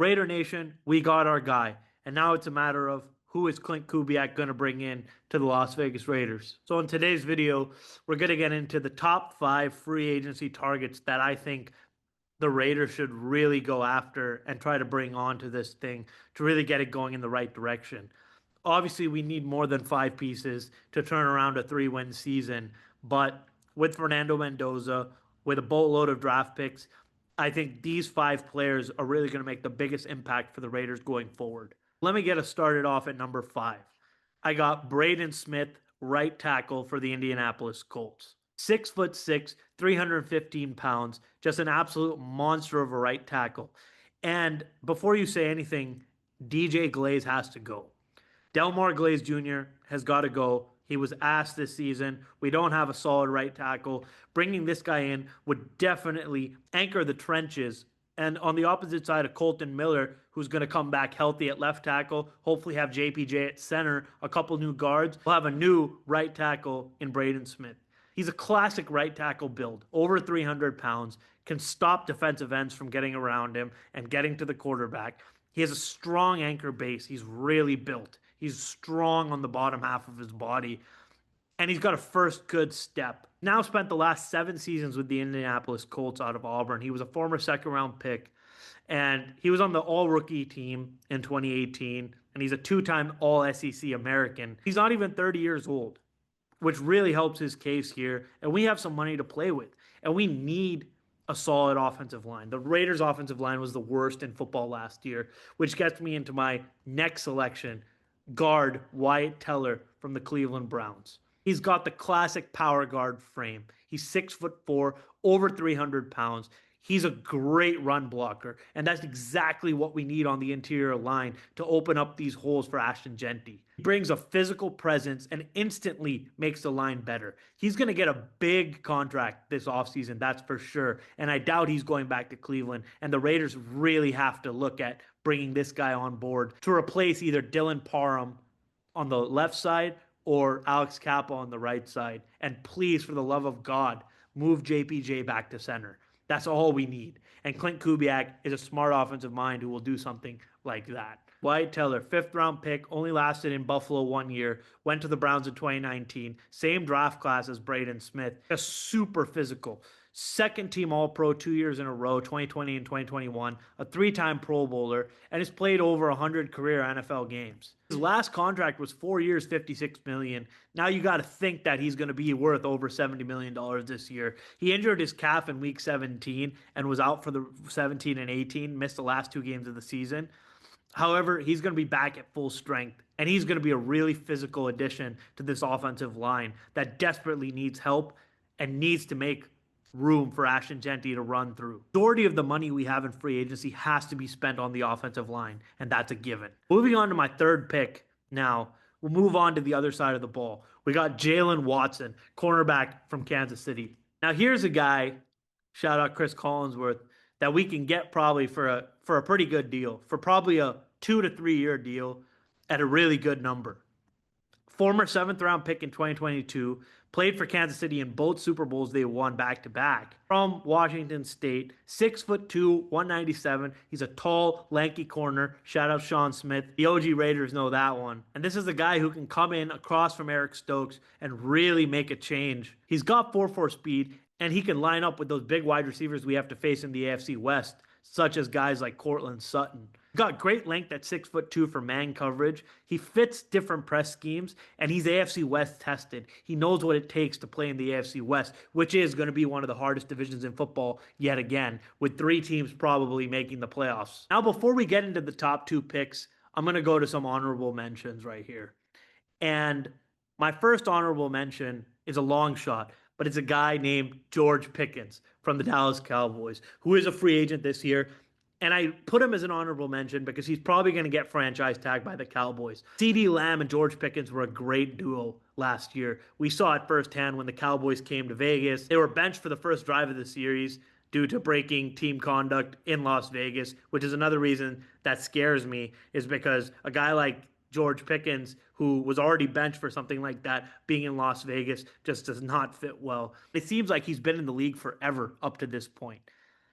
Raider Nation, we got our guy. And now it's a matter of who is Clint Kubiak going to bring in to the Las Vegas Raiders. So in today's video, we're going to get into the top 5 free agency targets that I think the Raiders should really go after and try to bring onto this thing to really get it going in the right direction. Obviously, we need more than 5 pieces to turn around a 3-win season, but with Fernando Mendoza, with a boatload of draft picks, I think these 5 players are really going to make the biggest impact for the Raiders going forward. Let me get us started off at number 5. I got Braden Smith, right tackle for the Indianapolis Colts. 6'6", 315 pounds, just an absolute monster of a right tackle. And before you say anything, DJ Glaze has to go. Delmar Glaze Jr. has got to go. He was asked this season. We don't have a solid right tackle. Bringing this guy in would definitely anchor the trenches. And on the opposite side of Colton Miller, who's going to come back healthy at left tackle, hopefully have JPJ at center, a couple new guards. We'll have a new right tackle in Braden Smith. He's a classic right tackle build, over 300 pounds, can stop defensive ends from getting around him and getting to the quarterback. He has a strong anchor base. He's really built. He's strong on the bottom half of his body. And he's got a first good step. Now spent the last 7 seasons with the Indianapolis Colts out of Auburn. He was a former second-round pick. And he was on the all-rookie team in 2018. And he's a 2-time all-SEC American. He's not even 30 years old, which really helps his case here. And we have some money to play with. And we need a solid offensive line. The Raiders' offensive line was the worst in football last year, which gets me into my next selection, guard Wyatt Teller from the Cleveland Browns. He's got the classic power guard frame. He's 6'4", over 300 pounds. He's a great run blocker, and that's exactly what we need on the interior line to open up these holes for Ashton Jeanty. He brings a physical presence and instantly makes the line better. He's going to get a big contract this offseason, that's for sure, and I doubt he's going back to Cleveland, and the Raiders really have to look at bringing this guy on board to replace either Dylan Parham on the left side or Alex Kappa on the right side. And please, for the love of God, move JPJ back to center. That's all we need. And Clint Kubiak is a smart offensive mind who will do something like that. Wyatt Teller, 5th-round pick, only lasted in Buffalo 1 year, went to the Browns in 2019, same draft class as Braden Smith, just super physical. 2nd-team All-Pro 2 years in a row, 2020 and 2021, a 3-time Pro Bowler, and has played over 100 career NFL games. His last contract was 4 years, $56 million. Now you got to think that he's going to be worth over $70 million this year. He injured his calf in week 17 and was out for the 17 and 18, missed the last 2 games of the season. However, he's going to be back at full strength, and he's going to be a really physical addition to this offensive line that desperately needs help and needs to make room for Ashton Jeanty to run through. The majority of the money we have in free agency has to be spent on the offensive line, and that's a given. Moving on to my 3rd pick now, we'll move on to the other side of the ball. We got Jalen Watson, cornerback from Kansas City. Now here's a guy, shout out Chris Collinsworth, that we can get probably for a pretty good deal, for probably a 2 to 3 year deal at a really good number. Former 7th-round pick in 2022, played for Kansas City in both Super Bowls they won back-to-back. From Washington State, 6'2", 197. He's a tall, lanky corner. Shout out Sean Smith. The OG Raiders know that one. And this is a guy who can come in across from Eric Stokes and really make a change. He's got 4.4 speed, and he can line up with those big wide receivers we have to face in the AFC West, such as guys like Cortland Sutton. He's got great length at 6'2" for man coverage. He fits different press schemes, and he's AFC West tested. He knows what it takes to play in the AFC West, which is going to be one of the hardest divisions in football yet again, with 3 teams probably making the playoffs. Now, before we get into the top 2 picks, I'm going to go to some honorable mentions right here. And my first honorable mention is a long shot, but it's a guy named George Pickens from the Dallas Cowboys, who is a free agent this year. And I put him as an honorable mention because he's probably going to get franchise tagged by the Cowboys. CeeDee Lamb and George Pickens were a great duo last year. We saw it firsthand when the Cowboys came to Vegas. They were benched for the first drive of the series due to breaking team conduct in Las Vegas, which is another reason that scares me, is because a guy like George Pickens, who was already benched for something like that, being in Las Vegas just does not fit well. It seems like he's been in the league forever up to this point.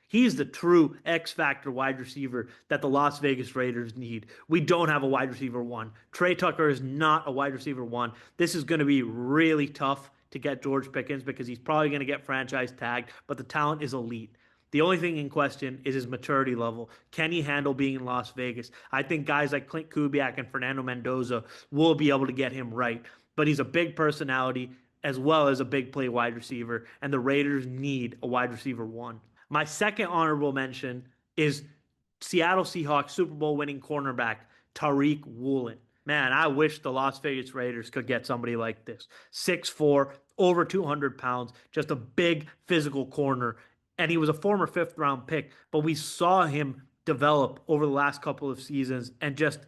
He's the true X factor wide receiver that the Las Vegas Raiders need. We don't have a wide receiver one. Trey Tucker is not a wide receiver one. This is going to be really tough to get George Pickens because he's probably going to get franchise tagged, but the talent is elite. The only thing in question is his maturity level. Can he handle being in Las Vegas? I think guys like Clint Kubiak and Fernando Mendoza will be able to get him right. But he's a big personality as well as a big play wide receiver, and the Raiders need a wide receiver one. My second honorable mention is Seattle Seahawks Super Bowl winning cornerback Tariq Woolen. Man, I wish the Las Vegas Raiders could get somebody like this. 6'4", over 200 pounds, just a big physical corner. And he was a former fifth round pick, but we saw him develop over the last couple of seasons and just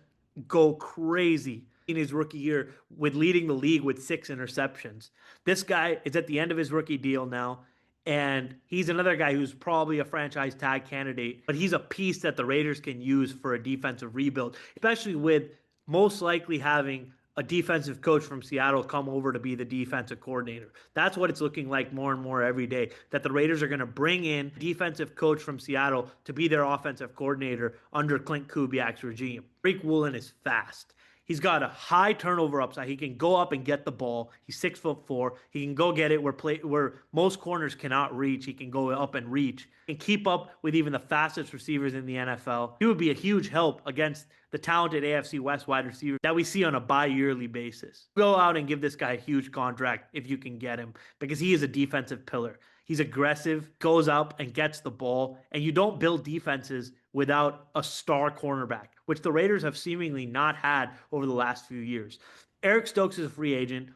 go crazy in his rookie year with leading the league with 6 interceptions. This guy is at the end of his rookie deal now. And he's another guy who's probably a franchise tag candidate, but he's a piece that the Raiders can use for a defensive rebuild, especially with most likely having a defensive coach from Seattle come over to be the defensive coordinator. That's what it's looking like more and more every day, that the Raiders are going to bring in a defensive coach from Seattle to be their offensive coordinator under Clint Kubiak's regime. Tariq Woolen is fast. He's got a high turnover upside. He can go up and get the ball. He's 6'4". He can go get it where most corners cannot reach. He can go up and reach and keep up with even the fastest receivers in the NFL. He would be a huge help against the talented AFC West wide receiver that we see on a bi-yearly basis. Go out and give this guy a huge contract if you can get him, because he is a defensive pillar. He's aggressive, goes up and gets the ball, and you don't build defenses without a star cornerback, which the Raiders have seemingly not had over the last few years. Eric Stokes is a free agent.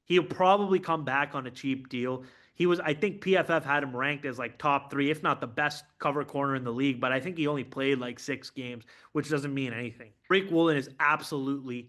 He'll probably come back on a cheap deal. I think PFF had him ranked as like top 3, if not the best cover corner in the league, but I think he only played like 6 games, which doesn't mean anything. Tariq Woolen is absolutely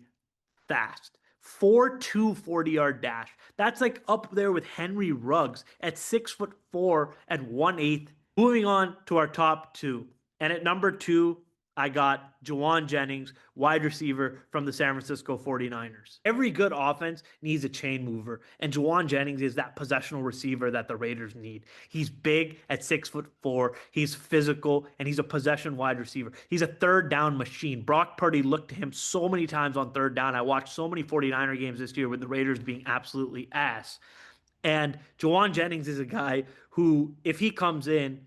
fast. 4.2 40-yard dash. That's like up there with Henry Ruggs at 6'4" and 1/8. Moving on to our top 2. And at number 2, I got Juwan Jennings, wide receiver from the San Francisco 49ers. Every good offense needs a chain mover, and Juwan Jennings is that possessional receiver that the Raiders need. He's big at 6'4", he's physical, and he's a possession wide receiver. He's a third down machine. Brock Purdy looked to him so many times on third down. I watched so many 49er games this year with the Raiders being absolutely ass. And Juwan Jennings is a guy who, if he comes in,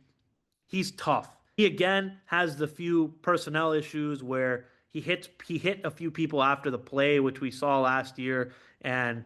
he's tough. He again has the few personnel issues where he hit a few people after the play, which we saw last year, and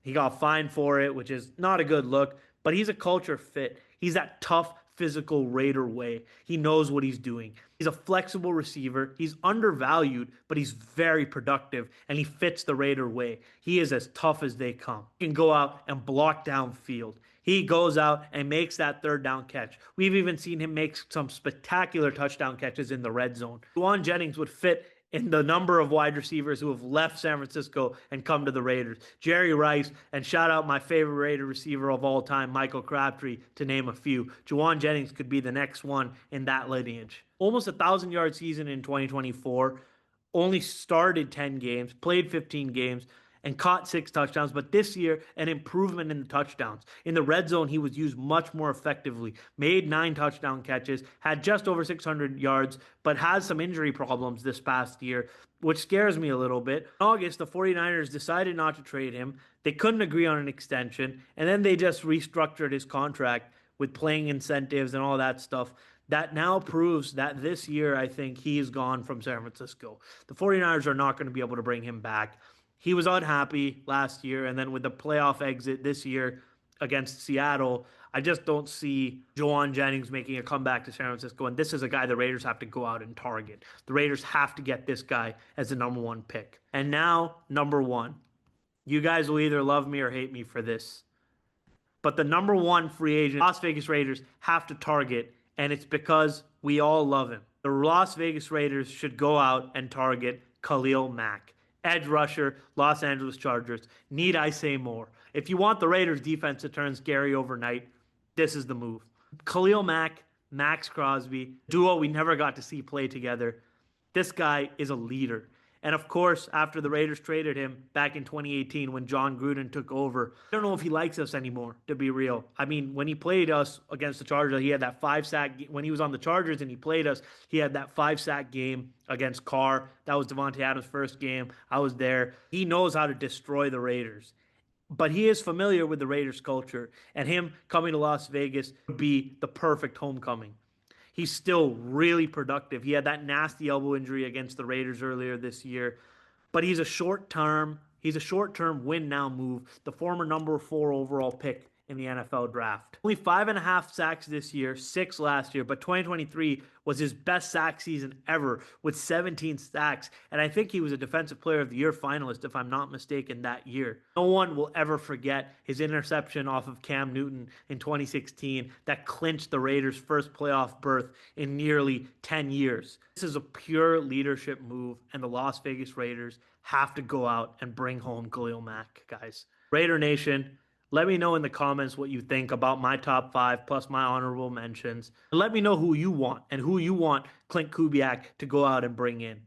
he got fined for it, which is not a good look. But he's a culture fit. He's that tough, physical Raider way. He knows what he's doing. He's a flexible receiver. He's undervalued, but he's very productive, and he fits the Raider way. He is as tough as they come. He can go out and block downfield. He goes out and makes that third down catch. We've even seen him make some spectacular touchdown catches in the red zone. Juwan Jennings would fit in the number of wide receivers who have left San Francisco and come to the Raiders. Jerry Rice, and shout out my favorite Raider receiver of all time, Michael Crabtree, to name a few. Juwan Jennings could be the next one in that lineage. Almost 1,000-yard season in 2024. Only started 10 games, played 15 games, and caught 6 touchdowns. But this year, an improvement in the touchdowns. In the red zone, he was used much more effectively. Made 9 touchdown catches, had just over 600 yards, but has some injury problems this past year, which scares me a little bit. In August, the 49ers decided not to trade him. They couldn't agree on an extension, and then they just restructured his contract with playing incentives and all that stuff. That now proves that this year, I think, he's gone from San Francisco. The 49ers are not going to be able to bring him back. He was unhappy last year, and then with the playoff exit this year against Seattle, I just don't see Juwan Jennings making a comeback to San Francisco, and this is a guy the Raiders have to go out and target. The Raiders have to get this guy as the number 1 pick. And now, number 1. You guys will either love me or hate me for this. But the number 1 free agent Las Vegas Raiders have to target, and it's because we all love him. The Las Vegas Raiders should go out and target Khalil Mack. Edge rusher, Los Angeles Chargers. Need I say more? If you want the Raiders defense to turn scary overnight, this is the move. Khalil Mack, Max Crosby, duo we never got to see play together. This guy is a leader. And of course, after the Raiders traded him back in 2018 when John Gruden took over, I don't know if he likes us anymore, to be real. I mean, when he played us against the Chargers, he had that 5-sack. When he was on the Chargers and he played us, he had that 5-sack game against Carr. That was Devontae Adams' first game. I was there. He knows how to destroy the Raiders. But he is familiar with the Raiders culture, and him coming to Las Vegas would be the perfect homecoming. He's still really productive. He had that nasty elbow injury against the Raiders earlier this year, but he's a short-term win now move. The former number 4 overall pick in the NFL draft. Only 5.5 sacks this year, 6 last year, but 2023 was his best sack season ever with 17 sacks. And I think he was a Defensive Player of the Year finalist, if I'm not mistaken, that year. No one will ever forget his interception off of Cam Newton in 2016 that clinched the Raiders' first playoff berth in nearly 10 years. This is a pure leadership move, and the Las Vegas Raiders have to go out and bring home Khalil Mack, guys. Raider Nation, let me know in the comments what you think about my top 5 plus my honorable mentions. And let me know who you want and who you want Clint Kubiak to go out and bring in.